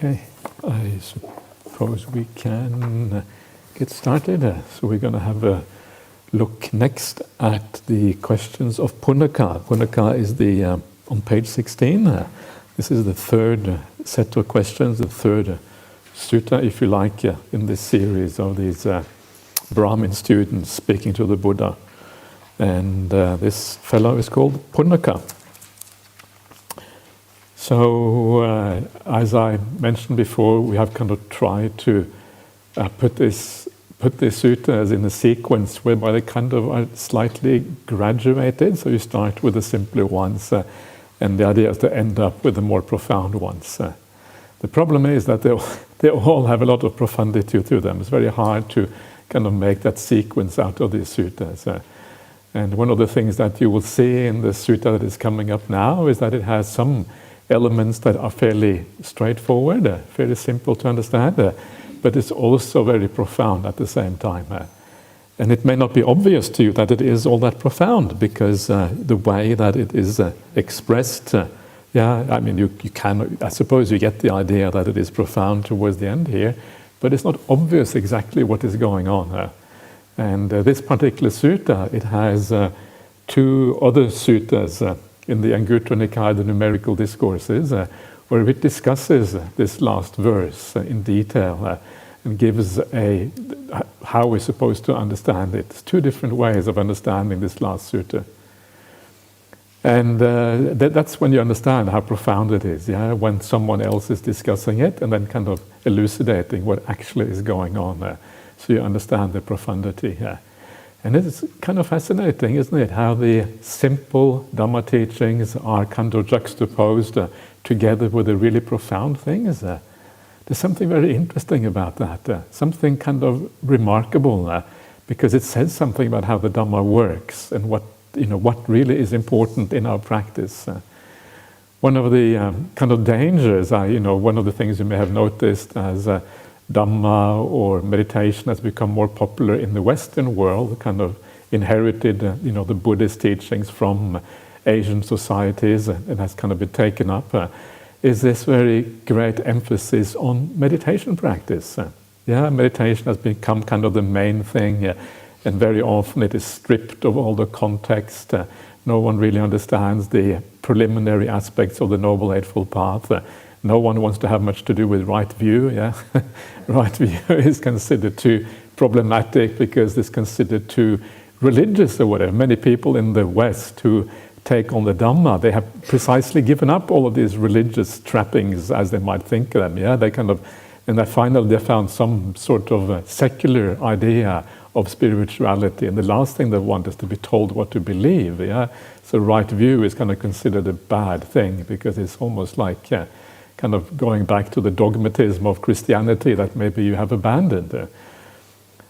Okay, I suppose we can get started. So we're going to have a look next at the questions of Punnaka. Punnaka is the on page 16. This is the third set of questions, the third sutta, if you like, in this series of these Brahmin students speaking to the Buddha. And this fellow is called Punnaka. So, as I mentioned before, we have kind of tried to put these suttas in a sequence whereby they kind of are slightly graduated. So you start with the simpler ones, and the idea is to end up with the more profound ones. The problem is that they all have a lot of profundity to them. It's very hard to kind of make that sequence out of these suttas. And one of the things that you will see in the sutta that is coming up now is that it has some elements that are fairly straightforward, fairly simple to understand, but it's also very profound at the same time. And it may not be obvious to you that it is all that profound, because the way that it is expressed, I mean, you can, I suppose you get the idea that it is profound towards the end here, but it's not obvious exactly what is going on. And this particular sutta, it has two other suttas in the Anguttara Nikaya, the numerical discourses, where it discusses this last verse in detail and gives how we're supposed to understand it. It's two different ways of understanding this last sutta. And that's when you understand how profound it is, when someone else is discussing it and then kind of elucidating what actually is going on there. So you understand the profundity here. And it's kind of fascinating, isn't it, how the simple Dhamma teachings are kind of juxtaposed together with the really profound things. There's something very interesting about that, something kind of remarkable, because it says something about how the Dhamma works and what really is important in our practice. One of the kind of dangers, one of the things you may have noticed as Dhamma or meditation has become more popular in the Western world, kind of inherited, the Buddhist teachings from Asian societies and has kind of been taken up, is this very great emphasis on meditation practice. Meditation has become kind of the main thing, and very often it is stripped of all the context. No one really understands the preliminary aspects of the Noble Eightfold Path. No one wants to have much to do with right view. Right view is considered too problematic because it's considered too religious or whatever. Many people in the West who take on the Dhamma, they have precisely given up all of these religious trappings as they might think of them. They kind of, and they finally found some sort of secular idea of spirituality, and the last thing they want is to be told what to believe. So right view is kind of considered a bad thing because it's almost like kind of going back to the dogmatism of Christianity that maybe you have abandoned.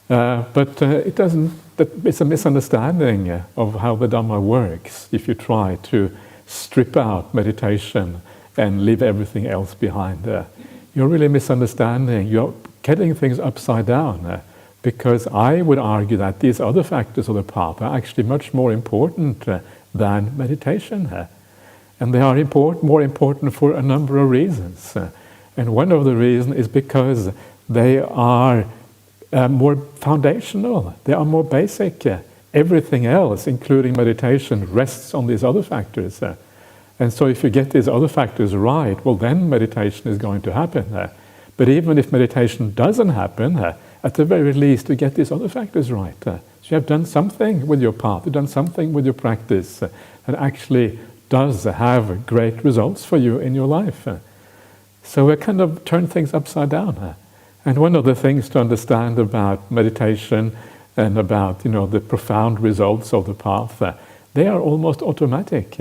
But it doesn't, it's a misunderstanding of how the Dhamma works if you try to strip out meditation and leave everything else behind. You're really misunderstanding, you're getting things upside down, because I would argue that these other factors of the path are actually much more important than meditation. And they are more important for a number of reasons. And one of the reasons is because they are more foundational, they are more basic. Everything else, including meditation, rests on these other factors. And so if you get these other factors right, well then meditation is going to happen. But even if meditation doesn't happen, at the very least you get these other factors right. So you have done something with your path, you've done something with your practice that actually does have great results for you in your life. So we kind of turn things upside down. And one of the things to understand about meditation and about the profound results of the path, they are almost automatic.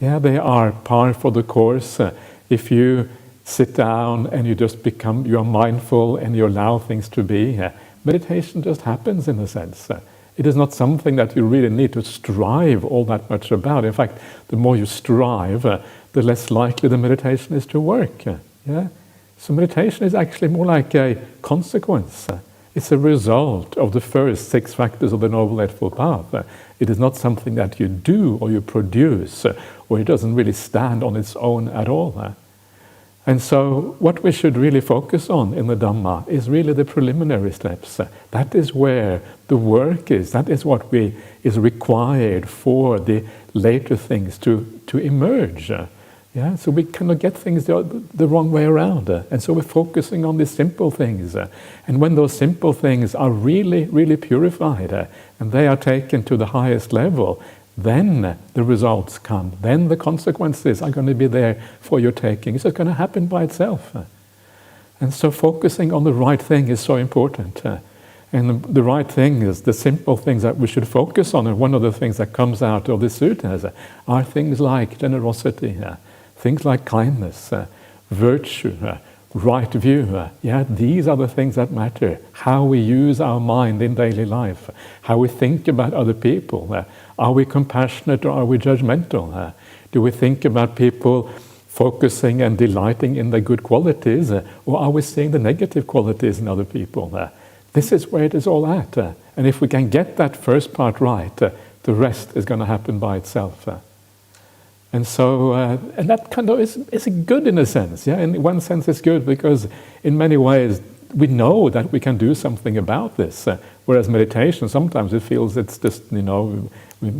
They are par for the course. If you sit down and you are mindful and you allow things to be, meditation just happens in a sense. It is not something that you really need to strive all that much about. In fact, the more you strive, the less likely the meditation is to work. So meditation is actually more like a consequence. It's a result of the first 6 factors of the Noble Eightfold Path. It is not something that you do or you produce, or it doesn't really stand on its own at all. And so what we should really focus on in the Dhamma is really the preliminary steps. That is where the work is. That is what is required for the later things to emerge. Yeah, so we cannot get things the wrong way around. And so we're focusing on these simple things. And when those simple things are really, really purified and they are taken to the highest level, then the results come. Then the consequences are going to be there for your taking. It's just going to happen by itself. And so focusing on the right thing is so important. And the right thing is the simple things that we should focus on. And one of the things that comes out of the suttas are things like generosity, things like kindness, virtue, right view. Yeah, these are the things that matter. How we use our mind in daily life, how we think about other people. Are we compassionate or are we judgmental? Do we think about people focusing and delighting in the good qualities, or are we seeing the negative qualities in other people? This is where it is all at. And if we can get that first part right, the rest is going to happen by itself. And so, and that kind of is good in a sense. Yeah, in one sense it's good because in many ways we know that we can do something about this. Whereas meditation, sometimes it feels it's just, we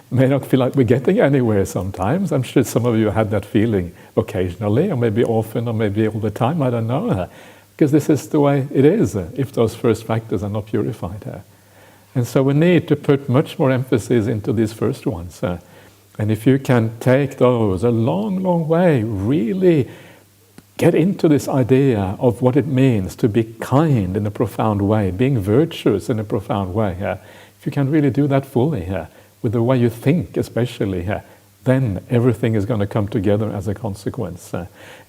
may not feel like we're getting anywhere sometimes. I'm sure some of you had that feeling occasionally, or maybe often, or maybe all the time, I don't know. Because this is the way it is, if those first factors are not purified. And so we need to put much more emphasis into these first ones. And if you can take those a long, long way, really get into this idea of what it means to be kind in a profound way, being virtuous in a profound way. If you can really do that fully, with the way you think especially, then everything is going to come together as a consequence.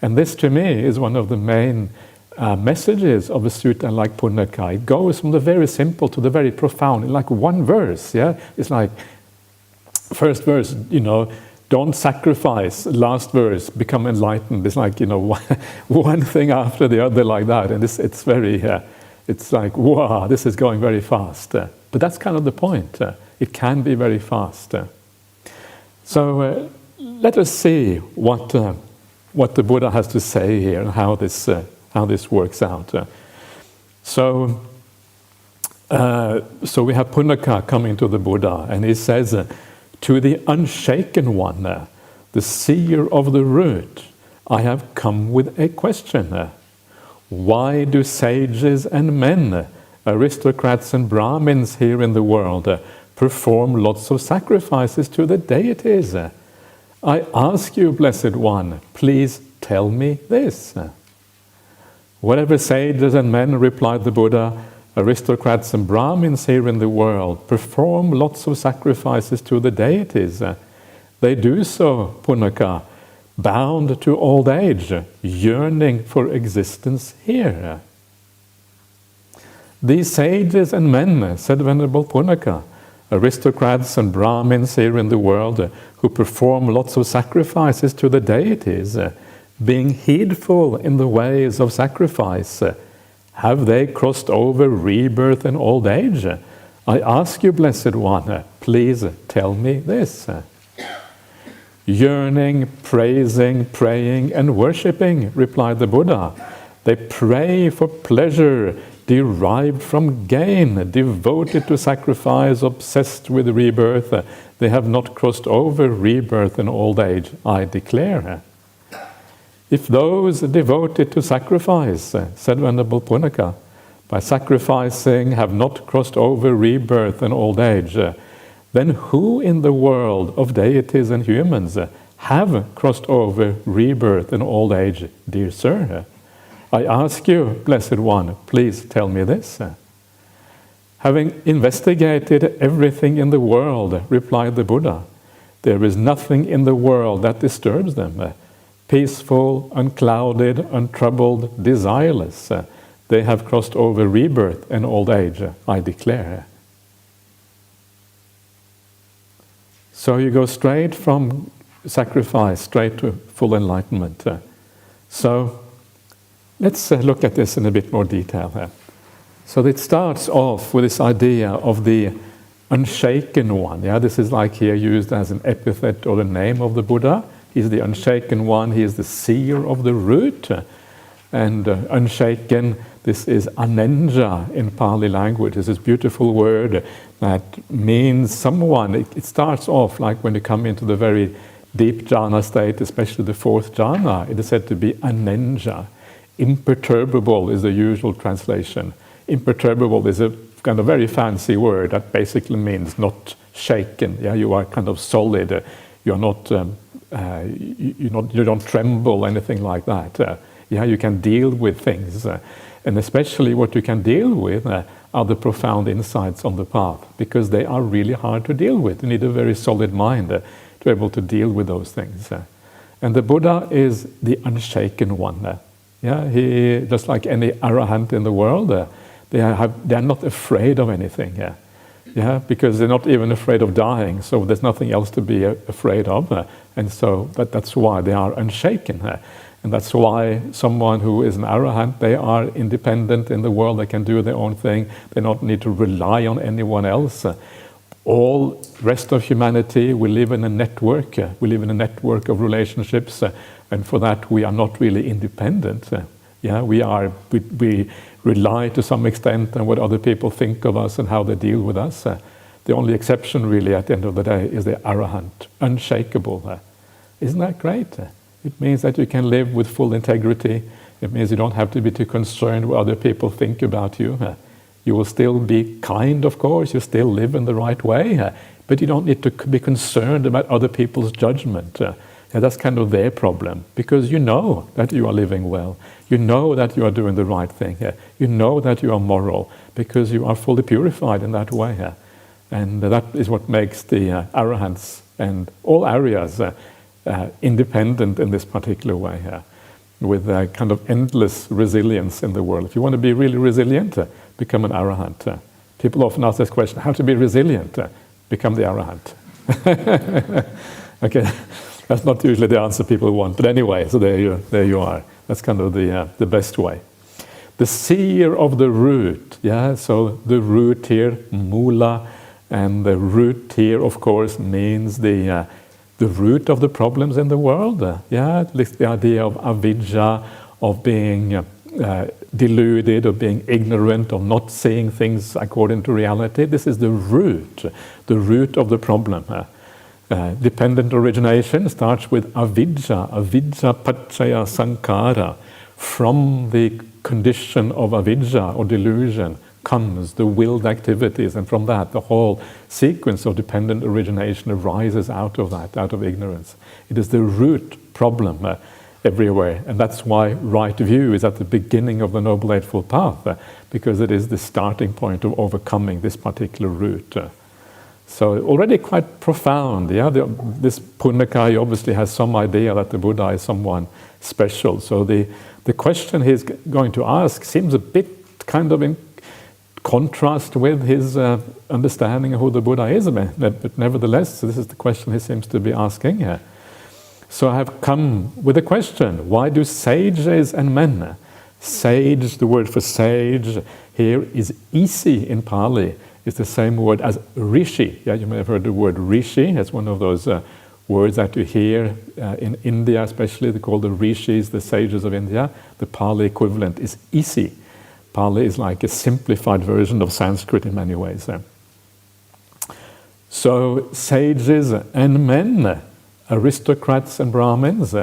And this to me is one of the main messages of a sutta like Punaka. It goes from the very simple to the very profound in like one verse. Yeah, it's like first verse, don't sacrifice. Last verse, become enlightened. It's like one thing after the other like that, and it's very. It's like wow, this is going very fast. But that's kind of the point. It can be very fast. So let us see what the Buddha has to say here and how this works out. So we have Punaka coming to the Buddha, and he says, to the unshaken one, the seer of the root, I have come with a question. Why do sages and men, aristocrats and Brahmins here in the world, perform lots of sacrifices to the deities? I ask you, Blessed One, please tell me this. Whatever sages and men, replied the Buddha, aristocrats and Brahmins here in the world perform lots of sacrifices to the deities. They do so, Punaka, bound to old age, yearning for existence here. These sages and men, said Venerable Punaka, aristocrats and Brahmins here in the world who perform lots of sacrifices to the deities, being heedful in the ways of sacrifice, have they crossed over rebirth and old age? I ask you, Blessed One, please tell me this. Yearning, praising, praying, and worshipping, replied the Buddha. They pray for pleasure derived from gain, devoted to sacrifice, obsessed with rebirth. They have not crossed over rebirth and old age, I declare. If those devoted to sacrifice, said Venerable Punaka, by sacrificing have not crossed over rebirth and old age, then who in the world of deities and humans have crossed over rebirth and old age, dear sir? I ask you, Blessed One, please tell me this. Having investigated everything in the world, replied the Buddha, there is nothing in the world that disturbs them. Peaceful, unclouded, untroubled, desireless. They have crossed over rebirth and old age, I declare. So you go straight from sacrifice, straight to full enlightenment. So let's look at this in a bit more detail. So it starts off with this idea of the unshaken one. Yeah, this is like here used as an epithet or the name of the Buddha. He's the unshaken one. He is the seer of the root. And unshaken, this is anenja in Pali language. It's this beautiful word that means someone. It starts off like when you come into the very deep jhana state, especially the fourth jhana, it is said to be anenja. Imperturbable is the usual translation. Imperturbable is a kind of very fancy word that basically means not shaken. Yeah, you are kind of solid. You are not. You don't tremble, anything like that. Yeah, you can deal with things, and especially what you can deal with are the profound insights on the path, because they are really hard to deal with. You need a very solid mind to be able to deal with those things. And the Buddha is the unshaken one. Yeah, he, just like any arahant in the world, they are not afraid of anything. Yeah, because they're not even afraid of dying. So there's nothing else to be afraid of, and so that's why they are unshaken. And that's why someone who is an arahant, they are independent in the world. They can do their own thing. They don't need to rely on anyone else. All rest of humanity, we live in a network. We live in a network of relationships, and for that we are not really independent. Yeah, we rely to some extent on what other people think of us and how they deal with us. The only exception, really, at the end of the day, is the arahant, unshakable. Isn't that great? It means that you can live with full integrity. It means you don't have to be too concerned what other people think about you. You will still be kind, of course. You still live in the right way, but you don't need to be concerned about other people's judgment. That's kind of their problem, because you know that you are living well. You know that you are doing the right thing. You know that you are moral, because you are fully purified in that way. And that is what makes the arahants and all aryas independent in this particular way, with a kind of endless resilience in the world. If you want to be really resilient, become an arahant. People often ask this question, how to be resilient? Become the arahant. Okay, that's not usually the answer people want, but anyway, so there you are. That's kind of the best way. The seer of the root, yeah, so the root here, mula, and the root here, of course, means the root of the problems in the world. Yeah, at least the idea of avidya, of being deluded, of being ignorant, of not seeing things according to reality. This is the root of the problem. Dependent origination starts with avidya paccaya sankhara. From the condition of avidya or delusion comes the willed activities, and from that the whole sequence of dependent origination arises out of that, out of ignorance. It is the root problem everywhere, and that's why right view is at the beginning of the Noble Eightfold Path, because it is the starting point of overcoming this particular root. So already quite profound. Yeah, this Punnakaya obviously has some idea that the Buddha is someone special. So the question he's going to ask seems a bit kind of in contrast with his understanding of who the Buddha is, but nevertheless, this is the question he seems to be asking here. So I have come with a question. Why do sages and men, sage, the word for sage here is isi in Pali. It's the same word as rishi. Yeah, you may have heard the word rishi. It's one of those words that you hear in India, especially. They call the rishis, the sages of India. The Pali equivalent is isi. Pali is like a simplified version of Sanskrit in many ways. So sages and men, aristocrats and Brahmins.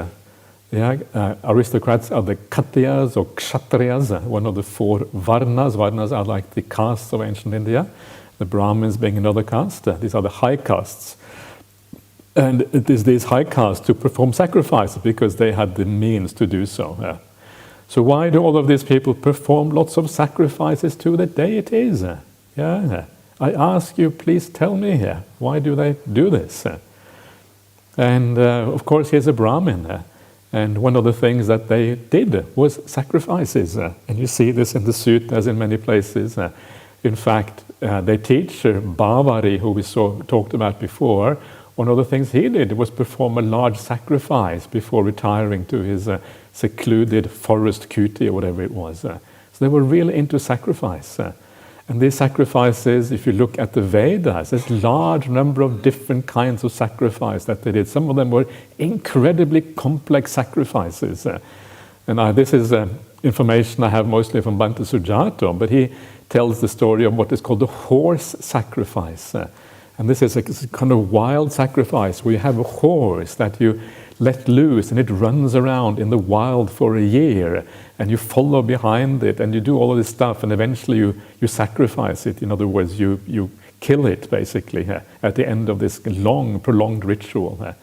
Aristocrats are the Khatriyas or Kshatriyas, one of the four Varnas. Varnas are like the castes of ancient India. The Brahmins being another caste. These are the high castes. And it is these high castes who perform sacrifices because they had the means to do so. So why do all of these people perform lots of sacrifices to the deities? Yeah, I ask you, please tell me here, why do they do this? And of course, here's a Brahmin. And one of the things that they did was sacrifices. And you see this in the Suttas in many places. In fact, their teacher, Bhavari, who we talked about before, one of the things he did was perform a large sacrifice before retiring to his secluded forest kuti or whatever it was. So they were really into sacrifice. And these sacrifices, if you look at the Vedas, there's a large number of different kinds of sacrifice that they did. Some of them were incredibly complex sacrifices. This is information I have mostly from Bhante Sujato, but he tells the story of what is called the horse sacrifice. And this is a kind of wild sacrifice where you have a horse that you let loose and it runs around in the wild for a year, and you follow behind it and you do all of this stuff, and eventually you sacrifice it. In other words, you kill it basically at the end of this long, prolonged ritual.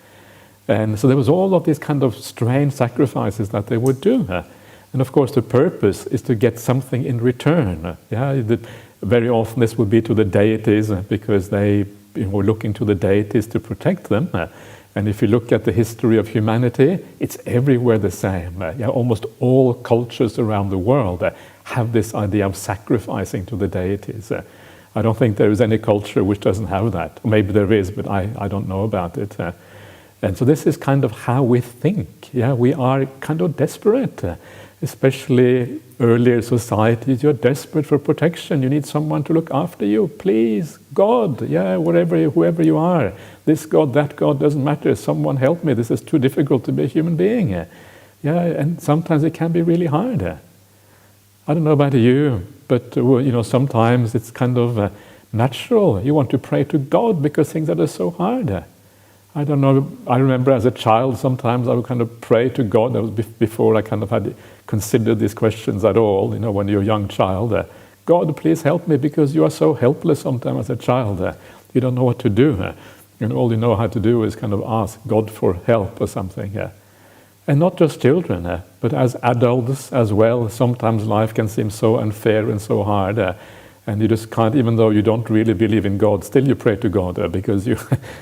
And so there was all of these kind of strange sacrifices that they would do. And of course the purpose is to get something in return. Very often this would be to the deities, because they were looking to the deities to protect them. And if you look at the history of humanity, it's everywhere the same. Almost all cultures around the world have this idea of sacrificing to the deities. I don't think there is any culture which doesn't have that. Maybe there is, but I don't know about it. And so this is kind of how we think. We are kind of desperate. Especially earlier societies, you're desperate for protection. You need someone to look after you. Please, God, whoever you are. This God, that God, doesn't matter. Someone help me. This is too difficult to be a human being. And sometimes it can be really hard. I don't know about you, but sometimes it's kind of natural. You want to pray to God because things are just so hard. I don't know, I remember as a child sometimes I would kind of pray to God. That was before I kind of had considered these questions at all, when you're a young child. God, please help me, because you are so helpless sometimes as a child. You don't know what to do. And all you know how to do is kind of ask God for help or something. And not just children, but as adults as well. Sometimes life can seem so unfair and so hard. And you just can't, even though you don't really believe in God, still you pray to God because you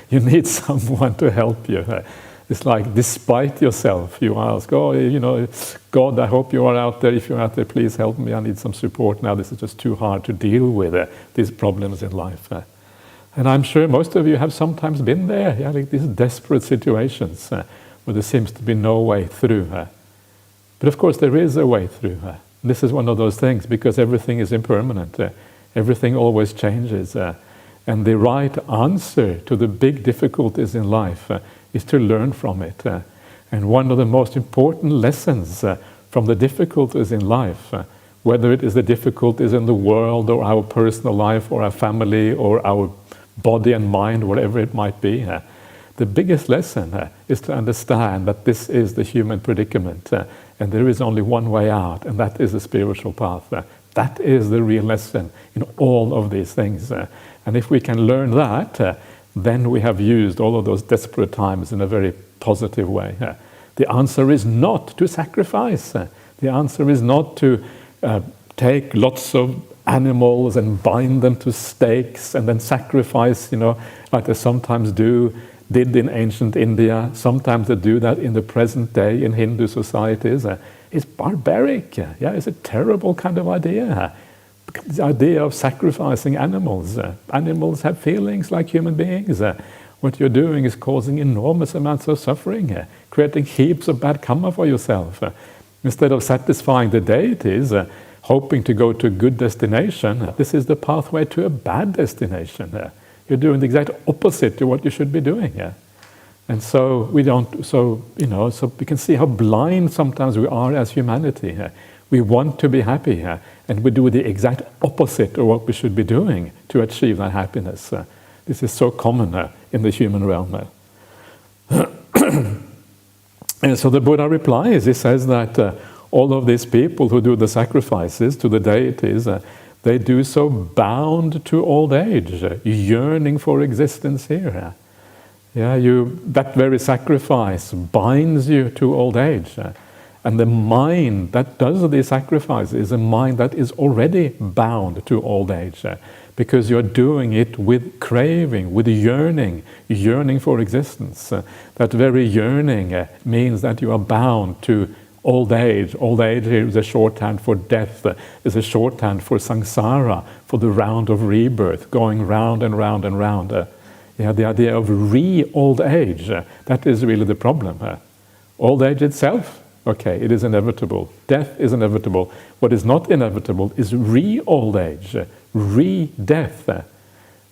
need someone to help you. It's like, despite yourself, you ask, God, I hope you are out there. If you're out there, please help me. I need some support now. This is just too hard to deal with, these problems in life. And I'm sure most of you have sometimes been there, like these desperate situations where there seems to be no way through. But of course, there is a way through. This is one of those things, because everything is impermanent. Everything always changes. And the right answer to the big difficulties in life is to learn from it. And one of the most important lessons from the difficulties in life, whether it is the difficulties in the world or our personal life or our family or our body and mind, whatever it might be, the biggest lesson is to understand that this is the human predicament, and there is only one way out, and that is the spiritual path. That is the real lesson in all of these things. And if we can learn that, then we have used all of those desperate times in a very positive way. The answer is not to sacrifice. The answer is not to take lots of animals and bind them to stakes and then sacrifice, like they sometimes did in ancient India. Sometimes they do that in the present day in Hindu societies. It's barbaric. It's a terrible kind of idea. The idea of sacrificing animals. Animals have feelings like human beings. What you're doing is causing enormous amounts of suffering, creating heaps of bad karma for yourself. Instead of satisfying the deities, hoping to go to a good destination, this is the pathway to a bad destination. You're doing the exact opposite to what you should be doing. And so we can see how blind sometimes we are as humanity. We want to be happy, and we do the exact opposite of what we should be doing to achieve that happiness. This is so common in the human realm. And so the Buddha replies, he says that all of these people who do the sacrifices to the deities, they do so bound to old age, yearning for existence here. That very sacrifice binds you to old age. And the mind that does these sacrifices is a mind that is already bound to old age, because you're doing it with craving, with yearning for existence. That very yearning means that you are bound to old age. Old age is a shorthand for death, is a shorthand for samsara, for the round of rebirth, going round and round and round. The idea of re-old age, that is really the problem. Old age itself, okay, it is inevitable. Death is inevitable. What is not inevitable is re-old age, re-death.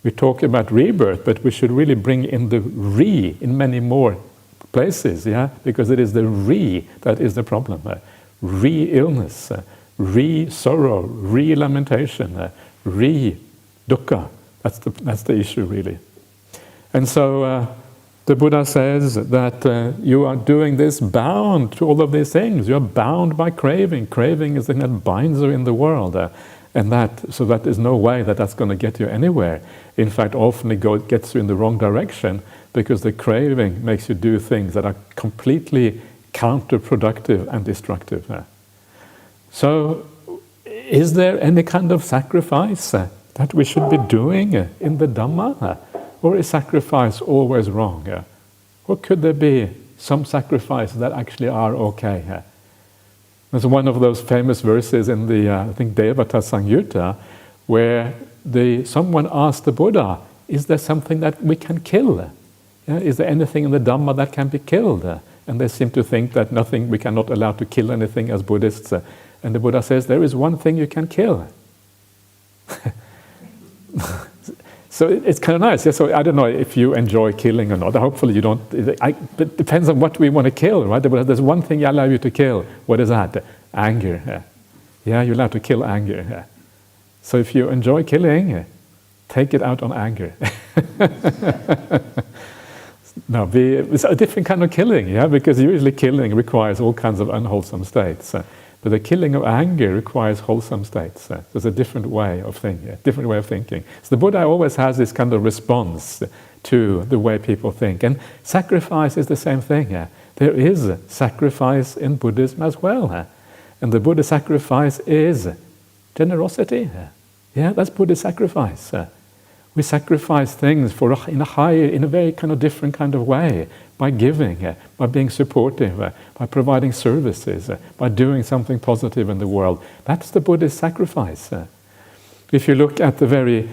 We talk about rebirth, but we should really bring in the re in many more places, because it is the re that is the problem. Re-illness, re-sorrow, re-lamentation, re-dukkha. That's the issue, really. And so the Buddha says that you are doing this bound to all of these things. You are bound by craving. Craving is the thing that binds you in the world. So that there's no way that that's going to get you anywhere. In fact, often it gets you in the wrong direction, because the craving makes you do things that are completely counterproductive and destructive. So, is there any kind of sacrifice that we should be doing in the Dhamma? Or is sacrifice always wrong? Or could there be some sacrifices that actually are okay? There's one of those famous verses in the, I think, Devata Samyutta, where someone asked the Buddha, is there something that we can kill? Is there anything in the Dhamma that can be killed? And they seem to think that we cannot allow to kill anything as Buddhists. And the Buddha says, there is one thing you can kill. So it's kind of nice. So I don't know if you enjoy killing or not. Hopefully you don't. It depends on what we want to kill, right? There's one thing I allow you to kill. What is that? Anger. Yeah, you're allowed to kill anger. So if you enjoy killing, take it out on anger. No, it's a different kind of killing, because usually killing requires all kinds of unwholesome states. But the killing of anger requires wholesome states. There's a different way of thinking. So the Buddha always has this kind of response to the way people think. And sacrifice is the same thing. There is sacrifice in Buddhism as well. And the Buddha sacrifice is generosity. That's Buddhist sacrifice. We sacrifice things in a very kind of different kind of way, by giving, by being supportive, by providing services, by doing something positive in the world. That's the Buddhist sacrifice. If you look at the very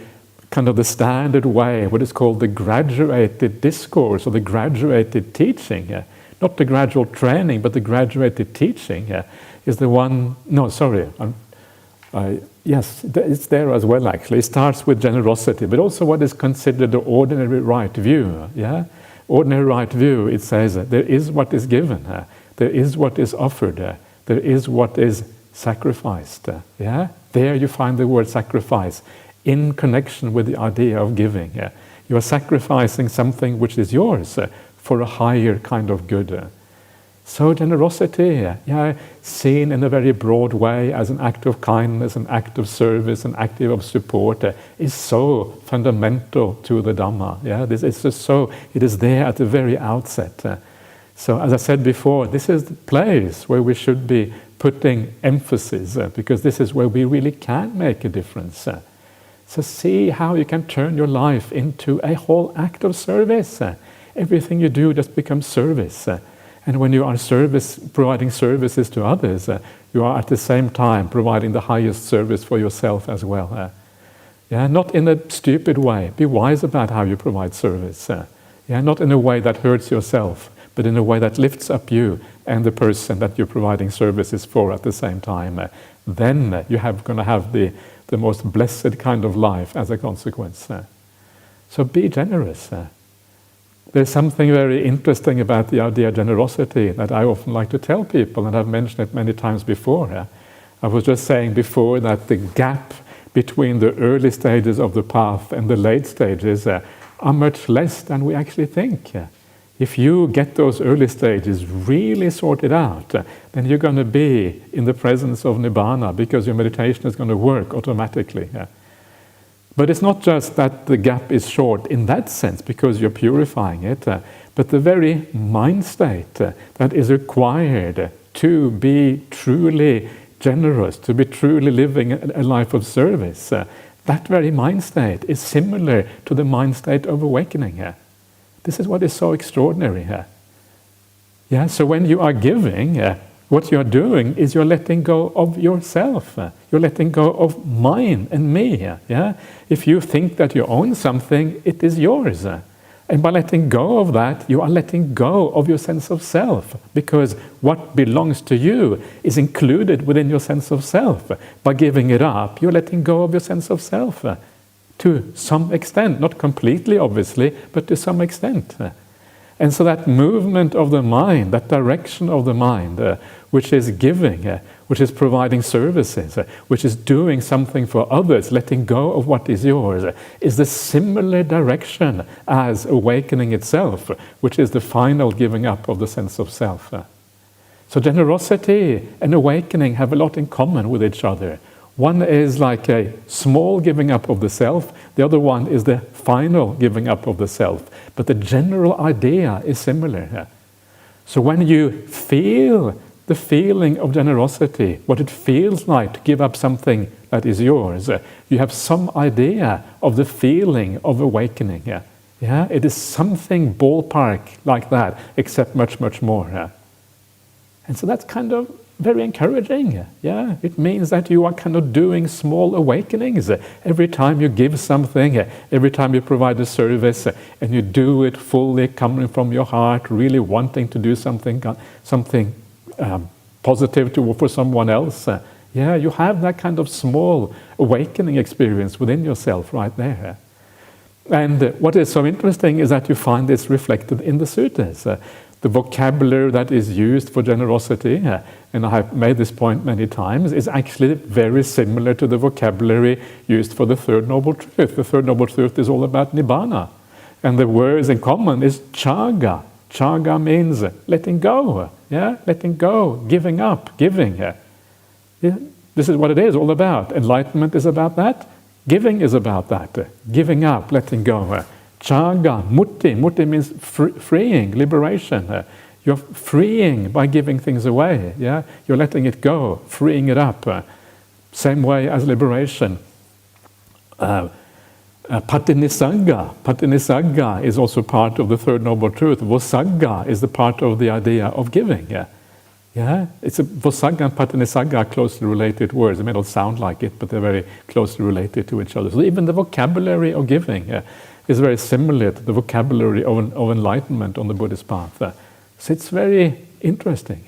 kind of the standard way, what is called the graduated discourse or the graduated teaching, not the gradual training, but the graduated teaching, is the one. No, sorry. Yes, it's there as well, actually. It starts with generosity, but also what is considered the ordinary right view. Ordinary right view, it says there is what is given, there is what is offered, there is what is sacrificed. There you find the word sacrifice in connection with the idea of giving. You are sacrificing something which is yours for a higher kind of good. So generosity, seen in a very broad way as an act of kindness, an act of service, an act of support, is so fundamental to the Dhamma. It is there at the very outset. So as I said before, this is the place where we should be putting emphasis, because this is where we really can make a difference. So see how you can turn your life into a whole act of service. Everything you do just becomes service. And when you are providing services to others, you are at the same time providing the highest service for yourself as well. Not in a stupid way. Be wise about how you provide service. Not in a way that hurts yourself, but in a way that lifts up you and the person that you're providing services for at the same time. Then you're going to have the most blessed kind of life as a consequence. So be generous. There's something very interesting about the idea of generosity that I often like to tell people, and I've mentioned it many times before. I was just saying before that the gap between the early stages of the path and the late stages are much less than we actually think. If you get those early stages really sorted out, then you're going to be in the presence of Nibbana, because your meditation is going to work automatically. But it's not just that the gap is short in that sense, because you're purifying it, but the very mind state that is required to be truly generous, to be truly living a life of service, that very mind state is similar to the mind state of awakening. This is what is so extraordinary. So when you are giving, what you're doing is you're letting go of yourself. You're letting go of mine and me. If you think that you own something, it is yours. And by letting go of that, you are letting go of your sense of self, because what belongs to you is included within your sense of self. By giving it up, you're letting go of your sense of self to some extent, not completely, obviously, but to some extent. And so that movement of the mind, that direction of the mind, which is giving, which is providing services, which is doing something for others, letting go of what is yours, is the similar direction as awakening itself, which is the final giving up of the sense of self. So generosity and awakening have a lot in common with each other. One is like a small giving up of the self, the other one is the final giving up of the self. But the general idea is similar. So when you feel the feeling of generosity, what it feels like to give up something that is yours, you have some idea of the feeling of awakening. Yeah? It is something ballpark like that, except much, much more. And so that's kind of very encouraging. Yeah, it means that you are kind of doing small awakenings every time you give something, every time you provide a service, and you do it fully coming from your heart, really wanting to do something positive for someone else. Yeah, you have that kind of small awakening experience within yourself right there. And what is so interesting is that you find this reflected in the suttas. The vocabulary that is used for generosity, and I have made this point many times, is actually very similar to the vocabulary used for the Third Noble Truth. The Third Noble Truth is all about Nibbana. And the words in common is chaga. Chaga means letting go. Yeah, letting go, giving up, giving. Yeah. This is what it is all about. Enlightenment is about that. Giving is about that. Giving up, letting go. Chaga, mutti. Mutti means freeing, liberation. You're freeing by giving things away. Yeah, you're letting it go, freeing it up. Same way as liberation. Patinisagga. Patinisagga is also part of the Third Noble Truth. Vosagga is the part of the idea of giving. Yeah, it's Vosagga and Patinisagga are closely related words. They may not sound like it, but they're very closely related to each other. So even the vocabulary of giving is very similar to the vocabulary of enlightenment on the Buddhist path. So it's very interesting.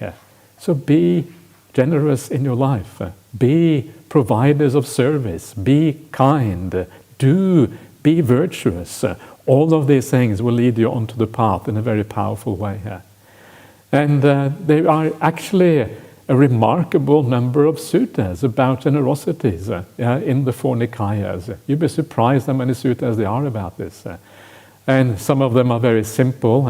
So be generous in your life. Be providers of service. Be kind. Be virtuous. All of these things will lead you onto the path in a very powerful way. And there are actually a remarkable number of suttas about generosities in the four Nikayas. You'd be surprised how many suttas there are about this. And some of them are very simple,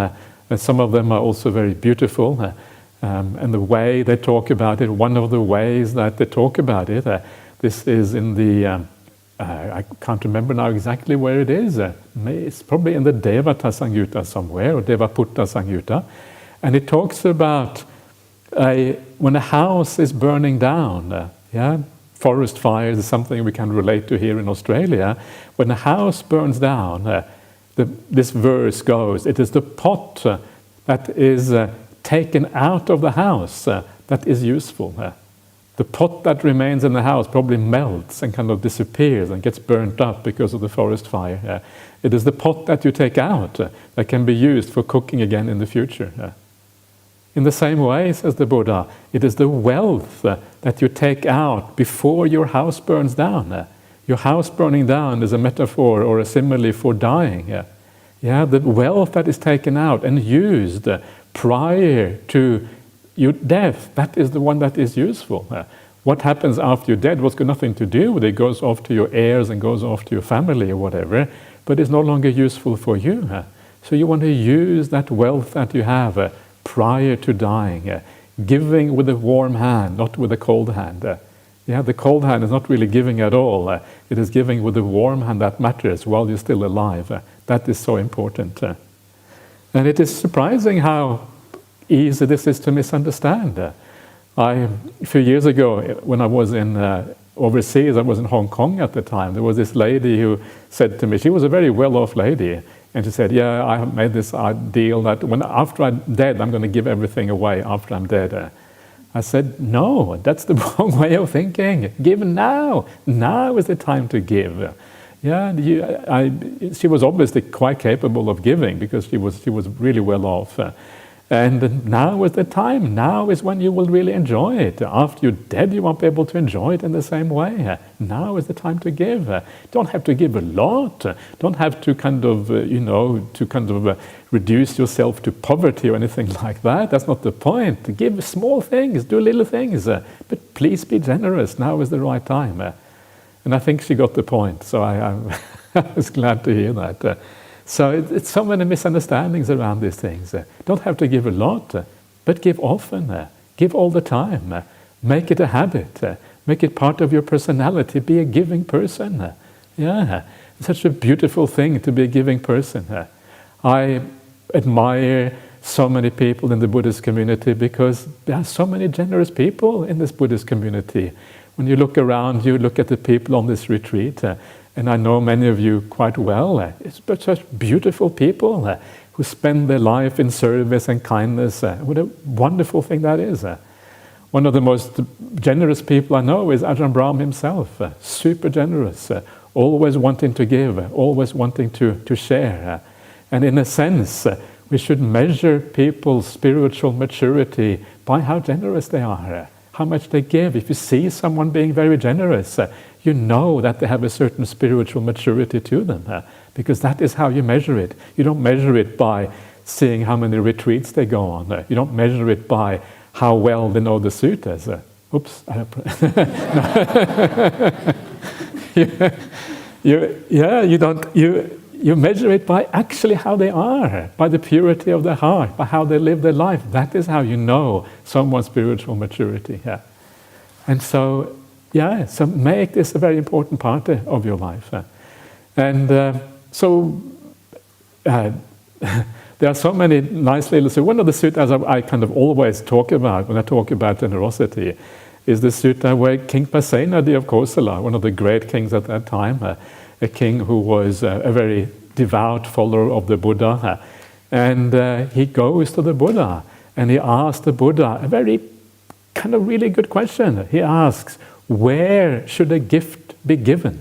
and some of them are also very beautiful. And the way they talk about it, one of the ways that they talk about it, this is in the, I can't remember now exactly where it is. It's probably in the Devata Samyutta somewhere, or Devaputta Samyutta. And it talks about when a house is burning down, forest fires is something we can relate to here in Australia. When a house burns down, this verse goes, it is the pot that is taken out of the house that is useful. The pot that remains in the house probably melts and kind of disappears and gets burnt up because of the forest fire. It is the pot that you take out that can be used for cooking again in the future. In the same way, says the Buddha, it is the wealth that you take out before your house burns down. Your house burning down is a metaphor or a simile for dying. The wealth that is taken out and used prior to your death, that is the one that is useful. What happens after you're dead, what's got nothing to do with it, goes off to your heirs and goes off to your family or whatever, but is no longer useful for you. So you want to use that wealth that you have prior to dying, giving with a warm hand, not with a cold hand. The cold hand is not really giving at all. It is giving with a warm hand that matters while you're still alive. That is so important. And it is surprising how easy this is to misunderstand. A few years ago, when I was in overseas, I was in Hong Kong at the time, there was this lady who said to me, she was a very well-off lady, and she said, I have made this deal that after I'm dead, I'm going to give everything away after I'm dead. I said, no, that's the wrong way of thinking. Give now. Now is the time to give. Yeah, she was obviously quite capable of giving because she was really well off. And now is the time. Now is when you will really enjoy it. After you're dead, you won't be able to enjoy it in the same way. Now is the time to give. Don't have to give a lot. Don't have to reduce yourself to poverty or anything like that. That's not the point. Give small things, do little things. But please be generous. Now is the right time. And I think she got the point. So I was glad to hear that. So it's so many misunderstandings around these things. Don't have to give a lot, but give often. Give all the time. Make it a habit. Make it part of your personality. Be a giving person. Yeah, it's such a beautiful thing to be a giving person. I admire so many people in the Buddhist community because there are so many generous people in this Buddhist community. When you look around, you look at the people on this retreat, and I know many of you quite well. It's such beautiful people who spend their life in service and kindness. What a wonderful thing that is. One of the most generous people I know is Ajahn Brahmali himself. Super generous, always wanting to give, always wanting to share. And in a sense, we should measure people's spiritual maturity by how generous they are. How much they give. If you see someone being very generous, you know that they have a certain spiritual maturity to them, because that is how you measure it. You don't measure it by seeing how many retreats they go on. You don't measure it by how well they know the suttas. Oops. You measure it by actually how they are, by the purity of their heart, by how they live their life. That is how you know someone's spiritual maturity. Yeah. And so, so make this a very important part of your life. There are so many nice little... So one of the suttas I kind of always talk about when I talk about generosity is the sutta where King Pasenadi of Kosala, one of the great kings at that time, a king who was a very devout follower of the Buddha, and he goes to the Buddha and he asks the Buddha a very kind of really good question. He asks, where should a gift be given?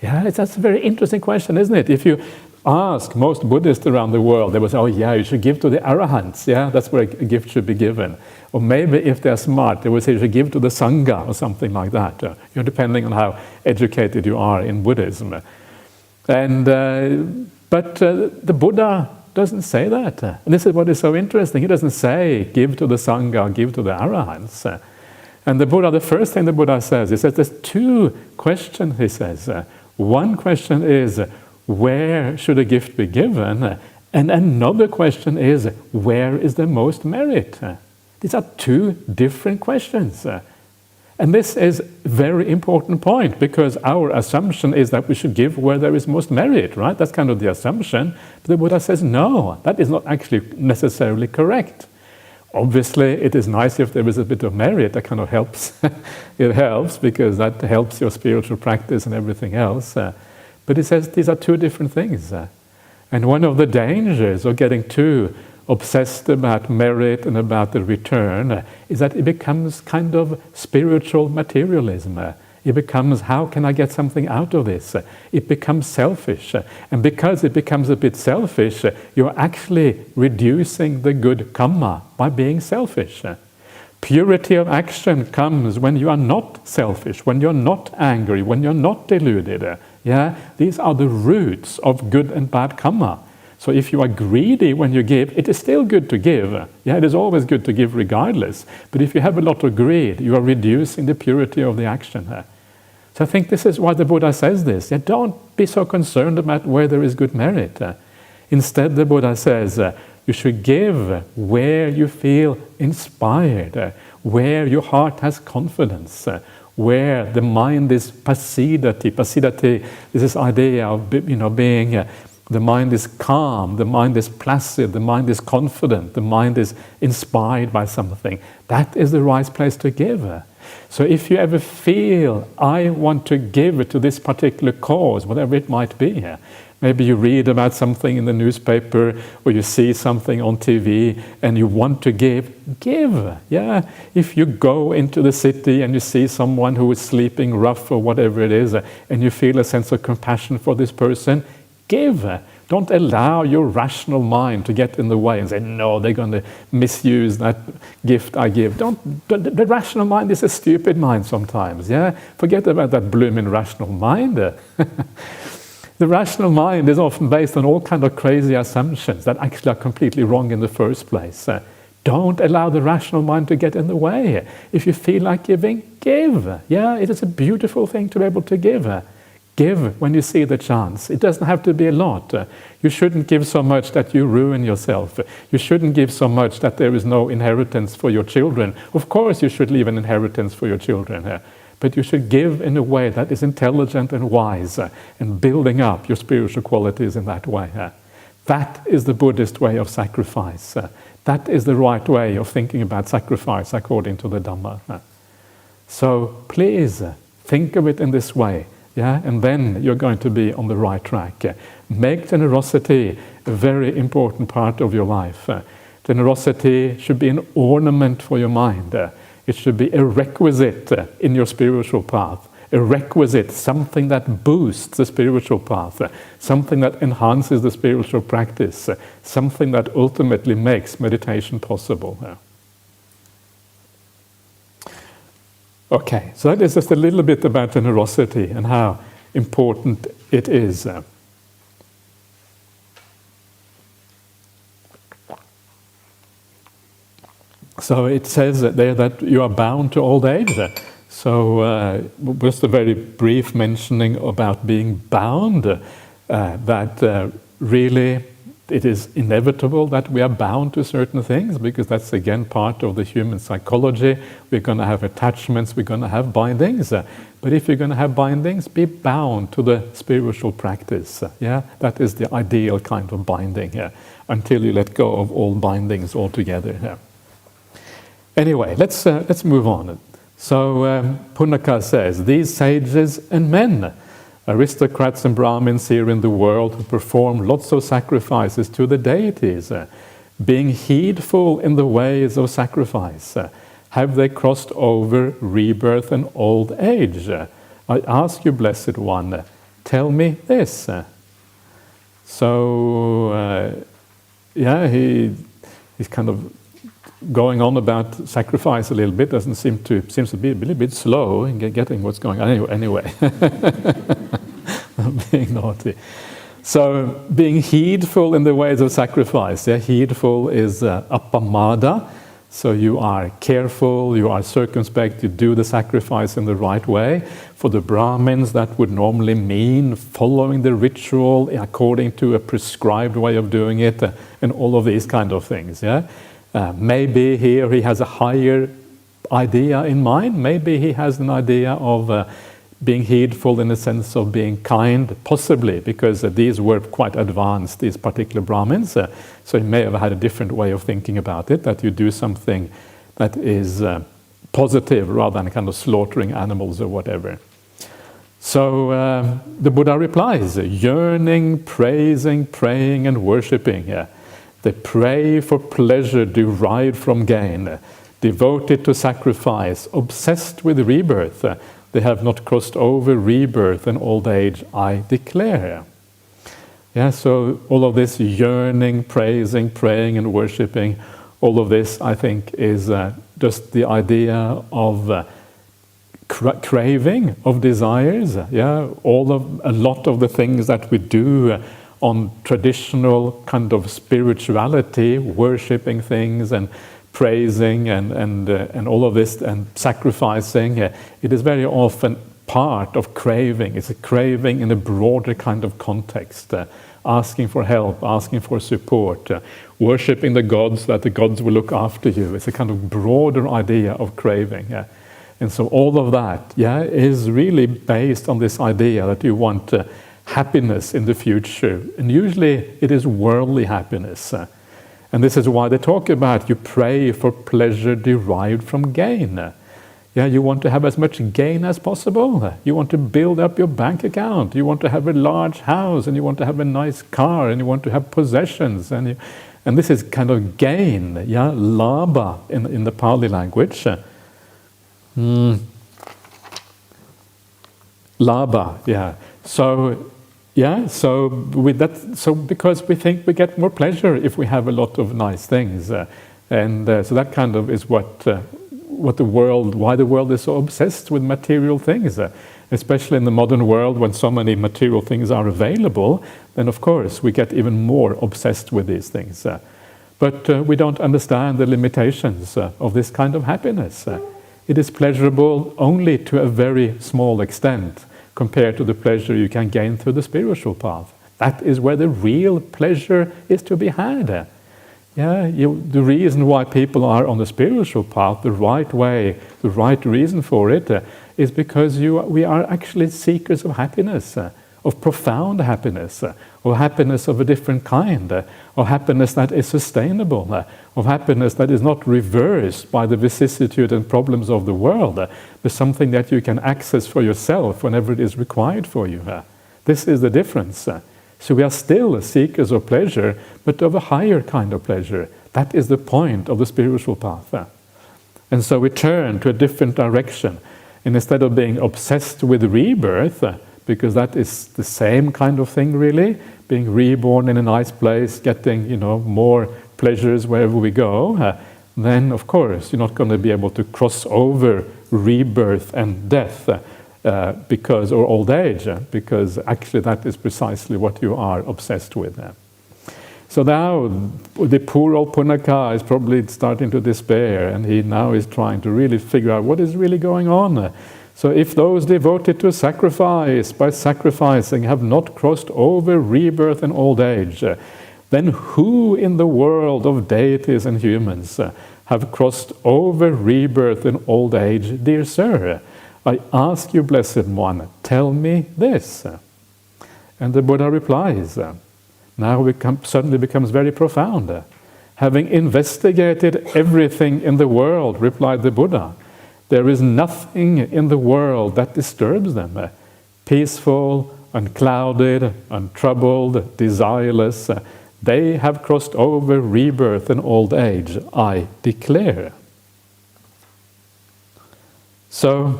Yeah, that's a very interesting question, isn't it? If you ask most Buddhists around the world, they will say, oh yeah, you should give to the arahants. Yeah, that's where a gift should be given. Or maybe if they're smart, they will say you should give to the Sangha or something like that. Depending on how educated you are in Buddhism. And but the Buddha doesn't say that. And this is what is so interesting. He doesn't say give to the Sangha, give to the arahants. And the first thing the Buddha says, he says there's two questions, he says. One question is, where should a gift be given? And another question is, where is the most merit? These are two different questions. And this is a very important point, because our assumption is that we should give where there is most merit, right? That's kind of the assumption. But the Buddha says, no, that is not actually necessarily correct. Obviously, it is nice if there is a bit of merit. That kind of helps. It helps because that helps your spiritual practice and everything else. But he says these are two different things. And one of the dangers of getting too obsessed about merit and about the return is that it becomes kind of spiritual materialism. It becomes, how can I get something out of this? It becomes selfish. And because it becomes a bit selfish, you're actually reducing the good karma by being selfish. Purity of action comes when you are not selfish, when you're not angry, when you're not deluded. These are the roots of good and bad karma. So if you are greedy when you give, it is still good to give. It is always good to give regardless. But if you have a lot of greed, you are reducing the purity of the action. So I think this is why the Buddha says this. Don't be so concerned about where there is good merit. Instead, the Buddha says, you should give where you feel inspired, where your heart has confidence, where the mind is pasidati. Pasidati is this idea of being... the mind is calm, the mind is placid, the mind is confident, the mind is inspired by something. That is the right place to give. So if you ever feel, I want to give to this particular cause, whatever it might be, Maybe you read about something in the newspaper or you see something on TV and you want to give. Give, yeah. If you go into the city and you see someone who is sleeping rough or whatever it is, and you feel a sense of compassion for this person, give. Don't allow your rational mind to get in the way and say, no, they're going to misuse that gift I give. The rational mind is a stupid mind sometimes, yeah? Forget about that blooming rational mind. The rational mind is often based on all kind of crazy assumptions that actually are completely wrong in the first place. Don't allow the rational mind to get in the way. If you feel like giving, give. Yeah, it is a beautiful thing to be able to give. Give when you see the chance. It doesn't have to be a lot. You shouldn't give so much that you ruin yourself. You shouldn't give so much that there is no inheritance for your children. Of course you should leave an inheritance for your children. But you should give in a way that is intelligent and wise and building up your spiritual qualities in that way. That is the Buddhist way of sacrifice. That is the right way of thinking about sacrifice according to the Dhamma. So please think of it in this way. Yeah, and then you're going to be on the right track. Make generosity a very important part of your life. Generosity should be an ornament for your mind. It should be a requisite in your spiritual path. A requisite, something that boosts the spiritual path, something that enhances the spiritual practice, something that ultimately makes meditation possible. Okay, so that is just a little bit about generosity and how important it is. So it says there that you are bound to old age. So just a very brief mentioning about being bound, that really it is inevitable that we are bound to certain things, because that's again part of the human psychology. We're going to have attachments, we're going to have bindings. But if you're going to have bindings, be bound to the spiritual practice. Yeah, that is the ideal kind of binding, until you let go of all bindings altogether. Anyway, let's move on. So Punaka says, these sages and men, aristocrats and Brahmins here in the world who perform lots of sacrifices to the deities, being heedful in the ways of sacrifice, have they crossed over rebirth and old age? I ask you, Blessed One, tell me this. So, he's kind of going on about sacrifice a little bit. Seems to be a little bit slow in getting what's going on. Anyway. Being naughty. So being heedful in the ways of sacrifice. Heedful is appamada. So you are careful, you are circumspect, you do the sacrifice in the right way. For the Brahmins, that would normally mean following the ritual according to a prescribed way of doing it, and all of these kind of things. Maybe here he has a higher idea in mind. Maybe he has an idea of being heedful in the sense of being kind, possibly, because these were quite advanced, these particular Brahmins. So he may have had a different way of thinking about it, that you do something that is positive rather than kind of slaughtering animals or whatever. So the Buddha replies, yearning, praising, praying and worshipping. They pray for pleasure derived from gain, devoted to sacrifice, obsessed with rebirth. They have not crossed over rebirth and old age, I declare. So all of this yearning, praising, praying and worshipping, all of this, I think, is just the idea of craving, of desires. A lot of the things that we do on traditional kind of spirituality, worshipping things and praising and all of this and sacrificing, it is very often part of craving. It's a craving in a broader kind of context, asking for help, asking for support, worshipping the gods, that the gods will look after you. It's a kind of broader idea of craving. And so all of that is really based on this idea that you want happiness in the future. And usually it is worldly happiness. And this is why they talk about you pray for pleasure derived from gain. Yeah, you want to have as much gain as possible. You want to build up your bank account. You want to have a large house, and you want to have a nice car, and you want to have possessions, and this is kind of gain. Yeah, labha in the Pali language. Labha. Yeah. So. Yeah, so with that, so because we think we get more pleasure if we have a lot of nice things, so that kind of is why the world is so obsessed with material things, especially in the modern world when so many material things are available. Then of course we get even more obsessed with these things, but we don't understand the limitations of this kind of happiness. It is pleasurable only to a very small extent, compared to the pleasure you can gain through the spiritual path. That is where the real pleasure is to be had. The reason why people are on the spiritual path, the right way, the right reason for it, is because we are actually seekers of happiness, of profound happiness, or happiness of a different kind, or happiness that is sustainable, of happiness that is not reversed by the vicissitude and problems of the world, but something that you can access for yourself whenever it is required for you. This is the difference. So we are still seekers of pleasure, but of a higher kind of pleasure. That is the point of the spiritual path. And so we turn to a different direction. And instead of being obsessed with rebirth, because that is the same kind of thing really, being reborn in a nice place, getting more pleasures wherever we go, then of course you're not going to be able to cross over rebirth and death or old age, because actually that is precisely what you are obsessed with. So now the poor old Punaka is probably starting to despair, and he now is trying to really figure out what is really going on. So if those devoted to sacrifice by sacrificing have not crossed over rebirth and old age, then who in the world of deities and humans have crossed over rebirth and old age, dear sir? I ask you, Blessed One, tell me this. And the Buddha replies, now it suddenly becomes very profound. Having investigated everything in the world, replied the Buddha, there is nothing in the world that disturbs them. Peaceful, unclouded, untroubled, desireless, they have crossed over rebirth and old age, I declare. So,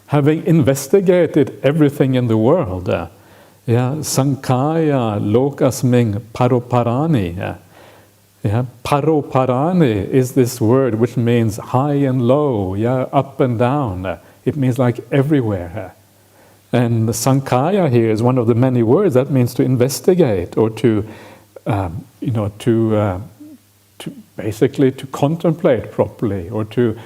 having investigated everything in the world, Sankhaya lokasming paroparani. Paroparani is this word which means high and low, up and down. It means like everywhere. And Sankhaya here is one of the many words that means to investigate, or to basically to contemplate properly, or to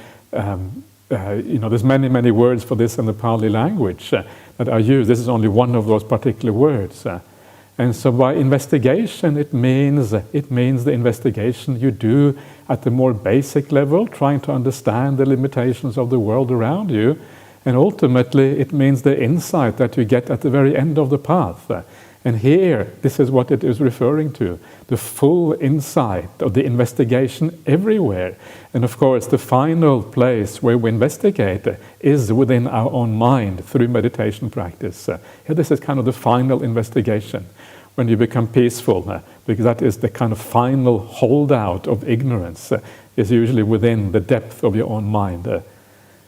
there's many words for this in the Pali language that are used. This is only one of those particular words. And so by investigation, it means the investigation you do at the more basic level, trying to understand the limitations of the world around you. And ultimately, it means the insight that you get at the very end of the path. And here, this is what it is referring to, the full insight of the investigation everywhere. And of course, the final place where we investigate is within our own mind through meditation practice. This is kind of the final investigation, when you become peaceful, because that is the kind of final holdout of ignorance, is usually within the depth of your own mind.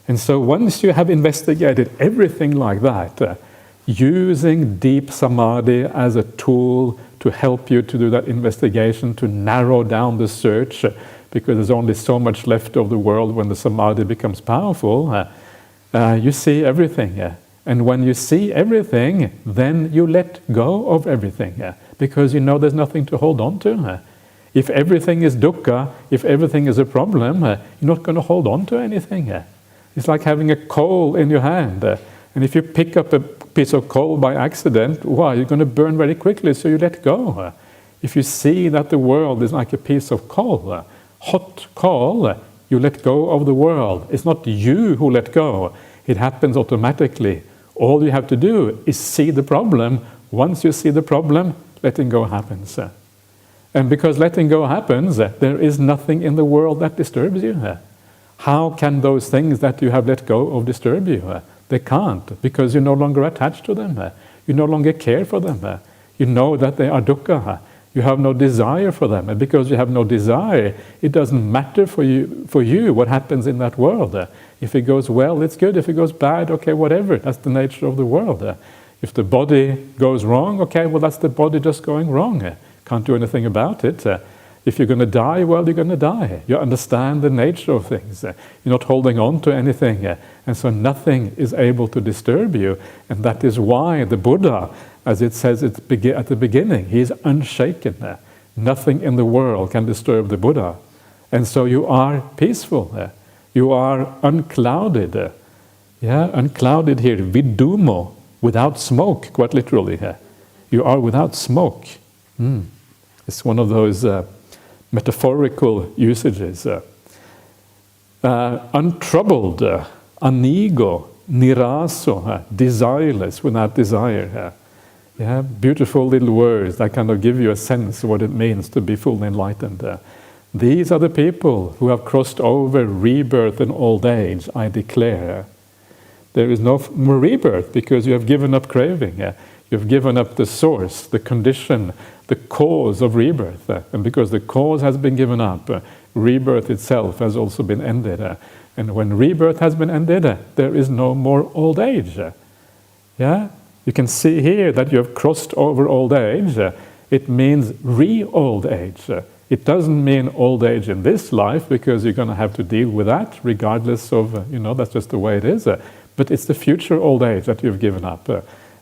And so once you have investigated everything like that, using deep samadhi as a tool to help you to do that investigation, to narrow down the search, because there's only so much left of the world when the samadhi becomes powerful, you see everything. And when you see everything, then you let go of everything, because you know there's nothing to hold on to. If everything is dukkha, if everything is a problem, you're not going to hold on to anything. It's like having a coal in your hand. And if you pick up a piece of coal by accident, you're going to burn very quickly, so you let go. If you see that the world is like a piece of coal, hot coal, you let go of the world. It's not you who let go. It happens automatically. All you have to do is see the problem. Once you see the problem, letting go happens. And because letting go happens, there is nothing in the world that disturbs you. How can those things that you have let go of disturb you? They can't, because you're no longer attached to them. You no longer care for them. You know that they are dukkha. You have no desire for them. And because you have no desire, it doesn't matter for you what happens in that world. If it goes well, it's good. If it goes bad, okay, whatever. That's the nature of the world. If the body goes wrong, okay, well, that's the body just going wrong. Can't do anything about it. If you're going to die, well, you're going to die. You understand the nature of things. You're not holding on to anything. And so nothing is able to disturb you. And that is why the Buddha, as it says at the beginning, he is unshaken. Nothing in the world can disturb the Buddha. And so you are peaceful. You are unclouded. Unclouded here, vidumo, without smoke, quite literally. You are without smoke. It's one of those metaphorical usages. Untroubled, anigo, niraso, desireless, without desire. Beautiful little words that kind of give you a sense of what it means to be fully enlightened. These are the people who have crossed over rebirth and old age, I declare. There is no more rebirth because you have given up craving. You've given up the source, the condition, the cause of rebirth. And because the cause has been given up, rebirth itself has also been ended. And when rebirth has been ended, there is no more old age. You can see here that you have crossed over old age. It means re-old age. It doesn't mean old age in this life, because you're going to have to deal with that, regardless of, that's just the way it is. But it's the future old age that you've given up.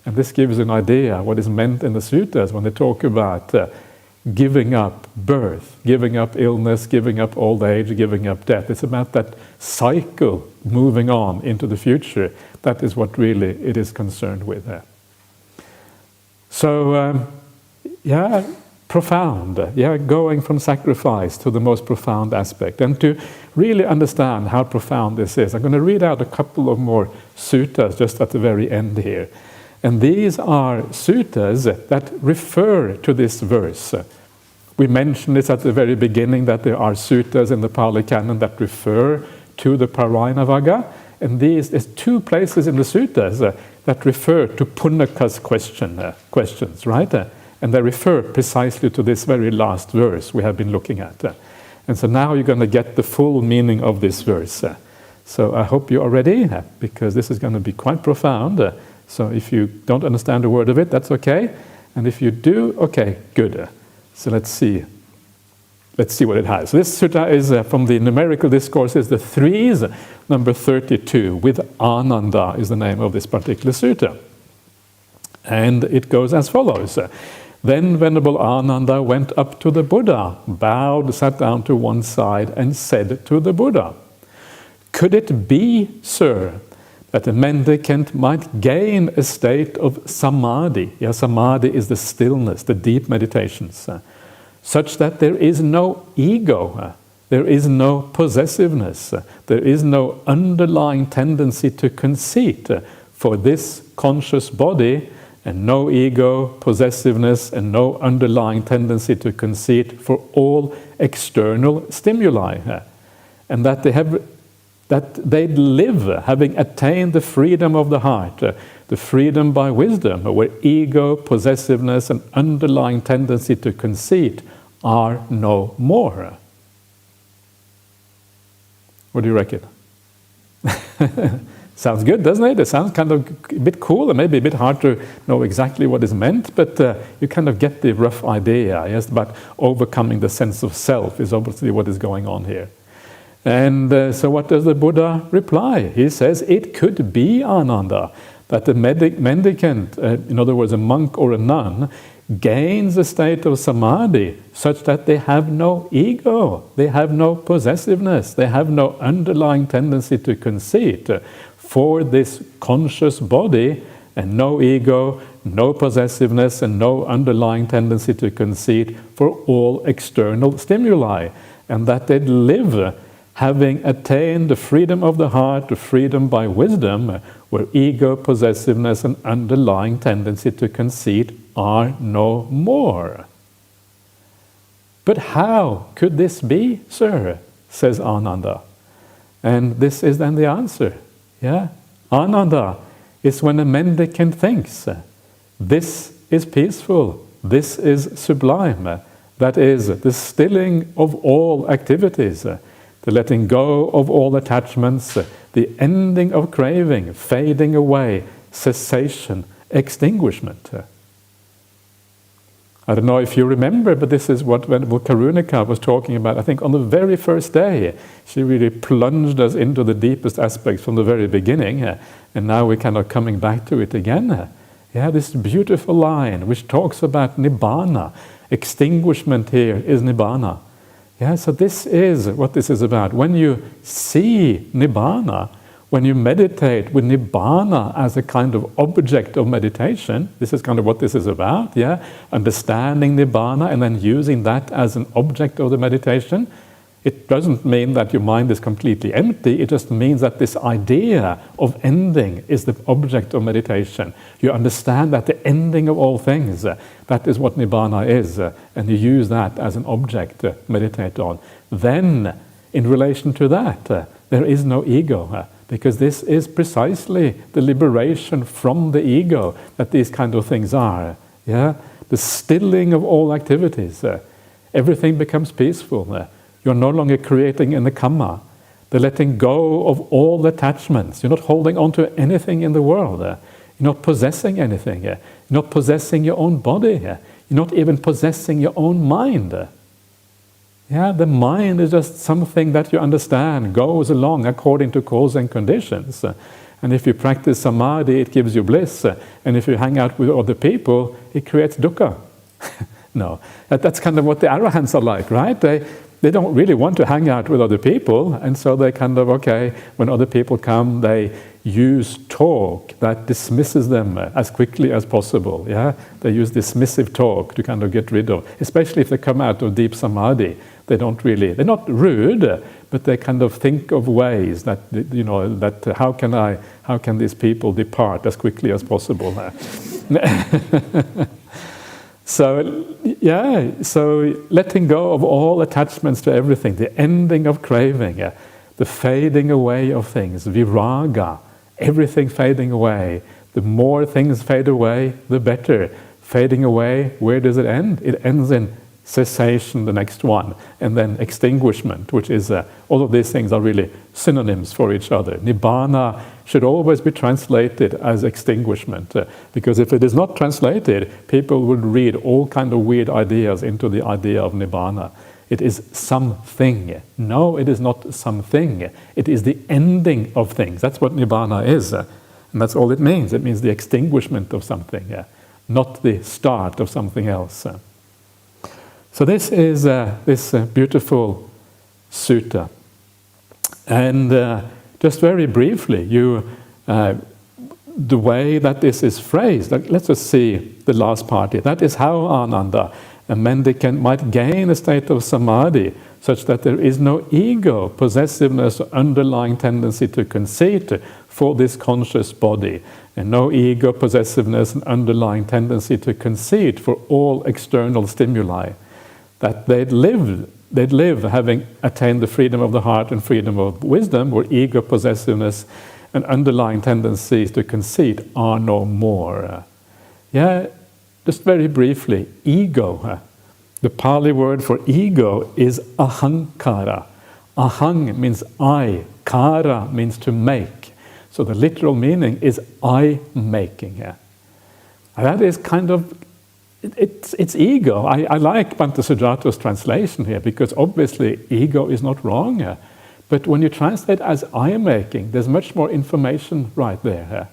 And this gives an idea what is meant in the suttas when they talk about giving up birth, giving up illness, giving up old age, giving up death. It's about that cycle moving on into the future. That is what really it is concerned with. So, profound. Going from sacrifice to the most profound aspect. And to really understand how profound this is, I'm going to read out a couple of more suttas just at the very end here. And these are suttas that refer to this verse. We mentioned this at the very beginning, that there are suttas in the Pali Canon that refer to the Parayanavagga. And there's two places in the suttas that refer to Punnaka's questions, right? And they refer precisely to this very last verse we have been looking at. And so now you're going to get the full meaning of this verse. So I hope you are ready, because this is going to be quite profound. So if you don't understand a word of it, that's okay. And if you do, okay, good. So let's see what it has. So this sutta is from the numerical discourses, the threes, number 32, with Ananda is the name of this particular sutta. And it goes as follows. Then Venerable Ananda went up to the Buddha, bowed, sat down to one side, and said to the Buddha, "Could it be, sir, that a mendicant might gain a state of samadhi?" Samadhi is the stillness, the deep meditations, such that there is no ego, there is no possessiveness, there is no underlying tendency to conceit for this conscious body, and no ego, possessiveness, and no underlying tendency to conceit for all external stimuli, and that they live, having attained the freedom of the heart, the freedom by wisdom, where ego, possessiveness, and underlying tendency to conceit are no more. What do you reckon? Sounds good, doesn't it? It sounds kind of a bit cool, and maybe a bit hard to know exactly what is meant, but you kind of get the rough idea. Yes, but overcoming the sense of self is obviously what is going on here. And so what does the Buddha reply? He says, it could be, Ananda, that the mendicant, in other words, a monk or a nun, gains a state of samadhi such that they have no ego, they have no possessiveness, they have no underlying tendency to conceit for this conscious body, and no ego, no possessiveness, and no underlying tendency to conceit for all external stimuli, and that they live having attained the freedom of the heart, the freedom by wisdom, where ego, possessiveness, and underlying tendency to conceit are no more. But how could this be, sir? Says Ananda. And this is then the answer. Yeah? Ananda is when a mendicant thinks, this is peaceful, this is sublime. That is the stilling of all activities, the letting go of all attachments, the ending of craving, fading away, cessation, extinguishment. I don't know if you remember, but this is what Venerable Karunika was talking about. I think on the very first day, she really plunged us into the deepest aspects from the very beginning, and now we're kind of coming back to it again. Yeah, this beautiful line which talks about Nibbana. Extinguishment here is Nibbana. Yeah, so this is what this is about. When you see Nibbana, when you meditate with Nibbana as a kind of object of meditation, this is kind of what this is about, yeah? Understanding Nibbana and then using that as an object of the meditation. It doesn't mean that your mind is completely empty, it just means that this idea of ending is the object of meditation. You understand that the ending of all things, that is what Nibbana is, and you use that as an object to meditate on. Then, in relation to that, there is no ego. Because this is precisely the liberation from the ego that these kind of things are. Yeah? The stilling of all activities. Everything becomes peaceful. You're no longer creating in the kamma. The letting go of all attachments. You're not holding on to anything in the world. You're not possessing anything. You're not possessing your own body. You're not even possessing your own mind. Yeah, the mind is just something that you understand, goes along according to cause and conditions. And if you practice samadhi, it gives you bliss. And if you hang out with other people, it creates dukkha. No, that's kind of what the arahants are like, right? They don't really want to hang out with other people, and so they kind of, okay, when other people come, they use talk that dismisses them as quickly as possible, yeah? They use dismissive talk to kind of get rid of, especially if they come out of deep samadhi. They're not rude, but they kind of think of ways that, you know, that how can these people depart as quickly as possible? So, yeah, so letting go of all attachments to everything, the ending of craving, the fading away of things, viraga, everything fading away. The more things fade away, the better. Fading away, where does it end? It ends in cessation, the next one, and then extinguishment, which is, all of these things are really synonyms for each other. Nibbana should always be translated as extinguishment, because if it is not translated, people would read all kind of weird ideas into the idea of Nibbana. It is something. No, it is not something. It is the ending of things. That's what Nibbana is, and that's all it means. It means the extinguishment of something, not the start of something else. So this is this beautiful sutta. And just very briefly, the way that this is phrased, let's just see the last part here. That is how Ananda, a mendicant, might gain a state of samadhi such that there is no ego, possessiveness, or underlying tendency to conceit for this conscious body, and no ego, possessiveness, and underlying tendency to conceit for all external stimuli. That they'd live having attained the freedom of the heart and freedom of wisdom, where ego, possessiveness, and underlying tendencies to conceit are no more. Yeah, just very briefly, ego. The Pali word for ego is ahankara. Ahang means I, kara means to make. So the literal meaning is I-making. That is kind of, it's ego. I like Bhante Sujata's translation here, because obviously ego is not wrong. But when you translate as I-making, there's much more information right there.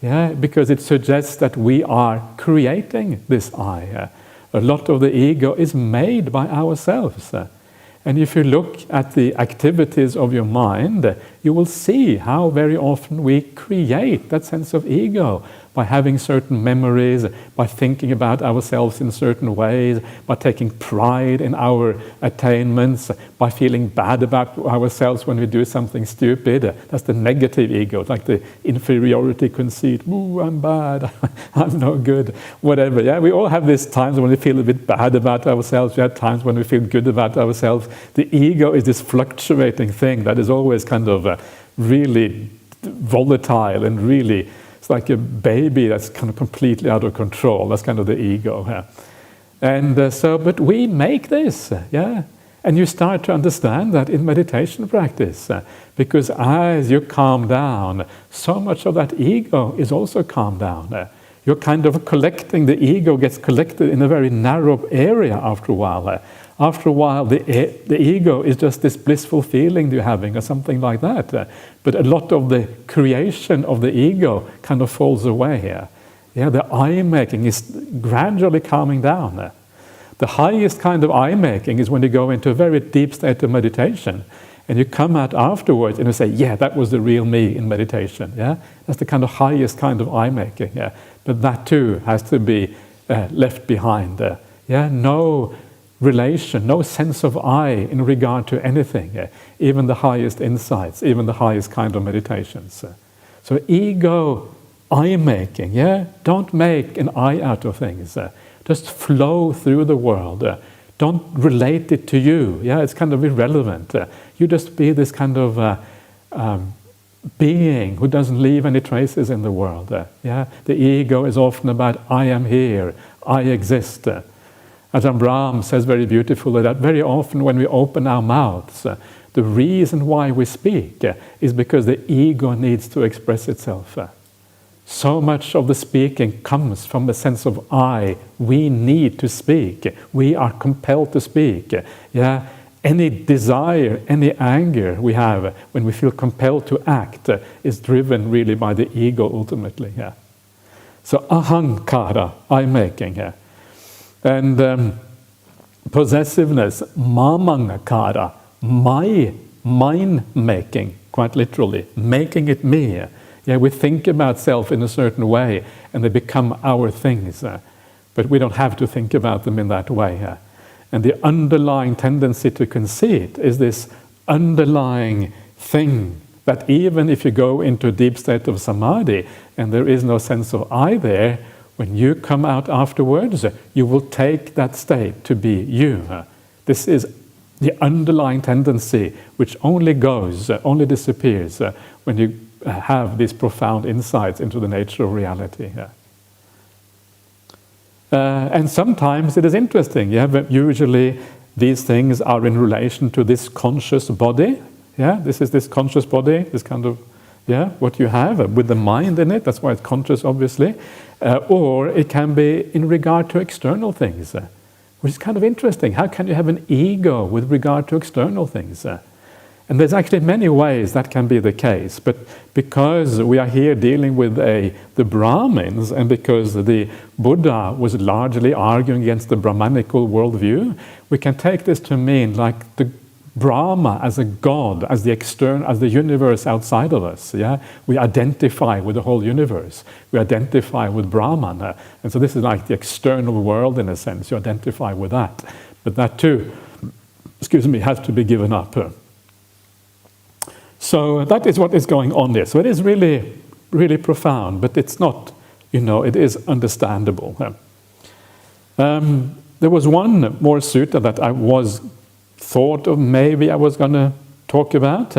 Yeah, because it suggests that we are creating this I. A lot of the ego is made by ourselves. And if you look at the activities of your mind, you will see how very often we create that sense of ego by having certain memories, by thinking about ourselves in certain ways, by taking pride in our attainments, by feeling bad about ourselves when we do something stupid. That's the negative ego, like the inferiority conceit. Ooh, I'm bad, I'm no good, whatever. Yeah, we all have these times when we feel a bit bad about ourselves. We have times when we feel good about ourselves. The ego is this fluctuating thing that is always kind of really volatile and really, it's like a baby that's kind of completely out of control. That's kind of the ego. And but we make this, and you start to understand that in meditation practice, because as you calm down, so much of that ego is also calmed down. You're kind of collecting, the ego gets collected in a very narrow area after a while. After a while, the ego is just this blissful feeling you're having or something like that. But a lot of the creation of the ego kind of falls away here. The I-making is gradually calming down. The highest kind of I-making is when you go into a very deep state of meditation and you come out afterwards and you say, that was the real me in meditation. That's the kind of highest kind of I-making. But that too has to be left behind. No relation, no sense of I in regard to anything, even the highest insights, even the highest kind of meditations. So ego I-making, don't make an I out of things. Just flow through the world. Don't relate it to you. It's kind of irrelevant. You just be this kind of being who doesn't leave any traces in the world. The ego is often about I am here, I exist. Ajahn Brahmali says very beautifully that very often when we open our mouths, the reason why we speak is because the ego needs to express itself. So much of the speaking comes from the sense of I. We need to speak. We are compelled to speak. Any desire, any anger we have when we feel compelled to act is driven really by the ego ultimately. So ahankara, I-making. And possessiveness, mamangakara, mine-making, quite literally, making it me. We think about self in a certain way and they become our things. But we don't have to think about them in that way. And the underlying tendency to conceit is this underlying thing that even if you go into a deep state of samadhi and there is no sense of I there, when you come out afterwards, you will take that state to be you. This is the underlying tendency which only disappears when you have these profound insights into the nature of reality. And sometimes it is interesting. Usually these things are in relation to this conscious body. This is this conscious body, this kind of, what you have with the mind in it. That's why it's conscious, obviously. Or it can be in regard to external things, which is kind of interesting. How can you have an ego with regard to external things? And there's actually many ways that can be the case, but because we are here dealing with the Brahmins, and because the Buddha was largely arguing against the Brahmanical worldview, we can take this to mean like the Brahma as a god, as the universe outside of us. We identify with the whole universe. We identify with Brahman, and so this is like the external world in a sense. You identify with that, but that too, has to be given up. So that is what is going on there. So it is really, really profound, but it's not, it is understandable. There was one more sutta that I thought of maybe I was going to talk about.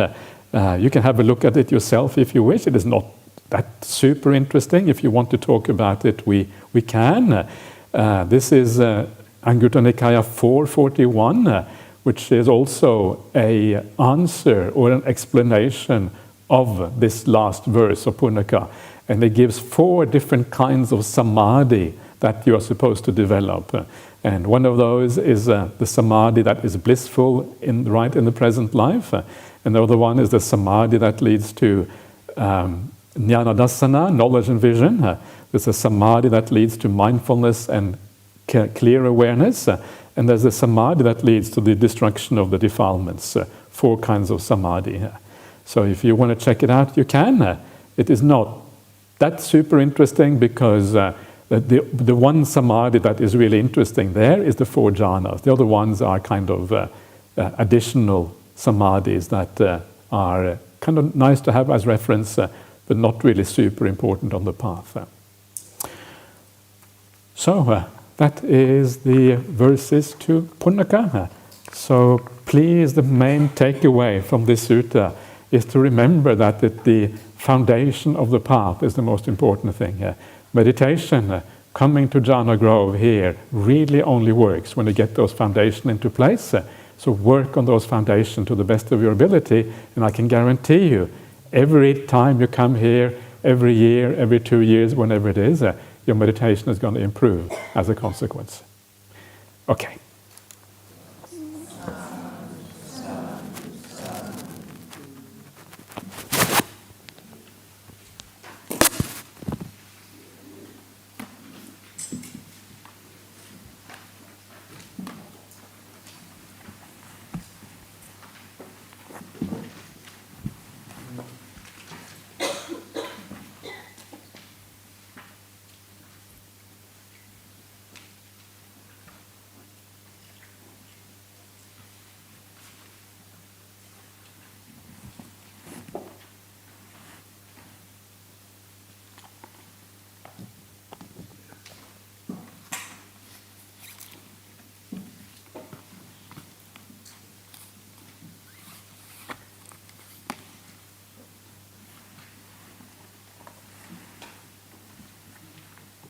You can have a look at it yourself if you wish. It is not that super interesting. If you want to talk about it, we can. This is Anguttara Nikaya 441. Which is also an answer or an explanation of this last verse of Punaka. And it gives 4 different kinds of samadhi that you are supposed to develop. And one of those is the samadhi that is blissful right in the present life. And the other one is the samadhi that leads to jnana-dassana, knowledge and vision. There's a samadhi that leads to mindfulness and clear awareness. And there's a samadhi that leads to the destruction of the defilements, 4 kinds of samadhi. So if you want to check it out, you can. It is not that super interesting because the one samadhi that is really interesting there is the 4 jhanas. The other ones are kind of additional samadhis that are kind of nice to have as reference, but not really super important on the path. So that is the verses to Punaka. So please, the main takeaway from this sutta is to remember that the foundation of the path is the most important thing. Meditation, coming to Jhana Grove here, really only works when you get those foundations into place. So work on those foundations to the best of your ability, and I can guarantee you, every time you come here, every year, every 2 years, whenever it is, your meditation is going to improve as a consequence. Okay.